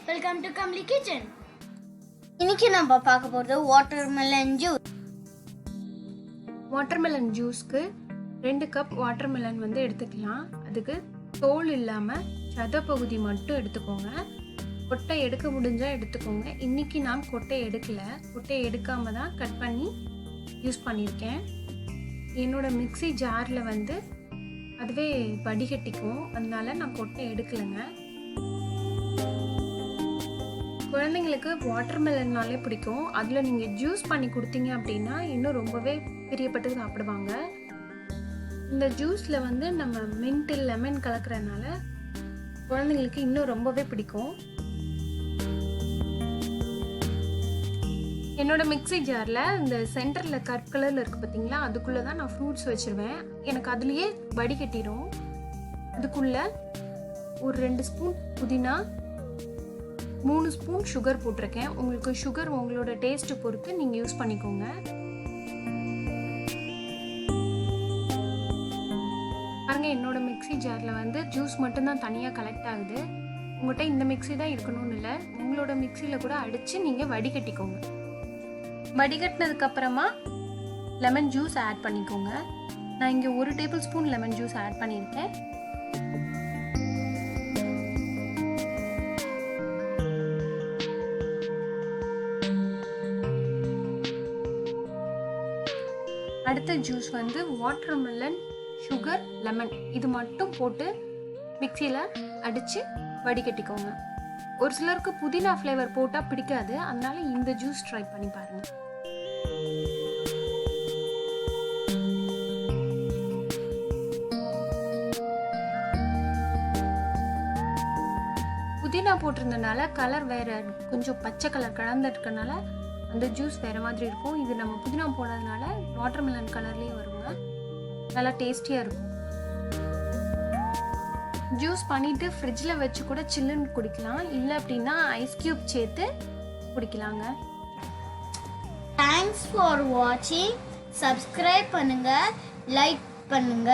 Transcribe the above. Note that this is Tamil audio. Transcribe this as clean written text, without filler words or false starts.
Welcome to Kamli kitchen. இன்னைக்கு நம்ம பார்க்க போறது வாட்டர்மெலன் ஜூஸ். வாட்டர்மெலன் ஜூஸ்க்கு 2 கப் வாட்டர்மெலன் எடுத்துக்கலாம். அதுக்கு தோல் இல்லாமல் சத பகுதி மட்டும் எடுத்துக்கோங்க. கொட்டை எடுக்க முடிஞ்சால் எடுத்துக்கோங்க. இன்றைக்கி நான் கொட்டை எடுக்கலை, கொட்டை எடுக்காம தான் கட் பண்ணி யூஸ் பண்ணியிருக்கேன். என்னோடய மிக்ஸி ஜாரில் அதுவே வடிகட்டிக்கும், அதனால நான் கொட்டை எடுக்கலைங்க. குழந்தைங்களுக்கு வாட்டர்மெலன்னாலே பிடிக்கும். அதில் நீங்கள் ஜூஸ் பண்ணி கொடுத்தீங்க அப்படின்னா இன்னும் ரொம்பவே பிரியப்பட்டு சாப்பிடுவாங்க. இந்த ஜூஸில் நம்ம மின்ட் லெமன் கலக்கிறதுனால குழந்தைங்களுக்கு இன்னும் ரொம்பவே பிடிக்கும். என்னோட மிக்ஸி ஜாரில் இந்த சென்டரில் கட் கலரில் இருக்குது பார்த்தீங்களா, அதுக்குள்ளே தான் நான் ஃப்ரூட்ஸ் வச்சுருவேன். எனக்கு அதுலேயே வடிகட்டிடும். அதுக்குள்ளே ஒரு 2 ஸ்பூன் புதினா, 3 ஸ்பூன் சுகர் போட்டிருக்கேன். உங்களுக்கு சுகர் உங்களோட டேஸ்ட்டு பொறுத்து நீங்கள் யூஸ் பண்ணிக்கோங்க. பாருங்கள், என்னோட மிக்ஸி ஜாரில் ஜூஸ் மட்டும்தான் தனியாக கலெக்ட் ஆகுது. உங்கள்கிட்ட இந்த மிக்ஸி தான் இருக்கணும்னு இல்லை, உங்களோட மிக்ஸியில் கூட அடித்து நீங்கள் வடிகட்டிக்கோங்க. வடிகட்டினதுக்கப்புறமா லெமன் ஜூஸ் ஆட் பண்ணிக்கோங்க. நான் இங்கே 1 tablespoon lemon juice add பண்ணியிருக்கேன். அடுத்த ஜூஸ் வாட்டர்மெலன், சுகர், லெமன் இது மட்டும் போட்டு மிக்சியில் அடித்து வடிகட்டிக்கோங்க. ஒரு சிலருக்கு புதினா ஃப்ளேவர் போட்டால் பிடிக்காது, அதனால இந்த ஜூஸ் ட்ரை பண்ணி பாருங்கள். புதினா போட்டிருந்தனால கலர் வேற, கொஞ்சம் பச்சை கலர் கலந்துருக்கனால அந்த ஜூஸ் வேறு மாதிரி இருக்கும். இது நம்ம புதினா போடாதனால வாட்டர்மெலன் கலர்லேயே வருங்க, நல்லா டேஸ்டியாக இருக்கும். ஜூஸ் பண்ணிவிட்டு ஃப்ரிட்ஜில் வச்சு கூட சில்லுன்னு குடிக்கலாம், இல்லை அப்படின்னா ஐஸ் க்யூப் சேர்த்து குடிக்கலாங்க. தேங்க்ஸ் ஃபார் வாட்சிங். சப்ஸ்கிரைப் பண்ணுங்க, லைக் பண்ணுங்க.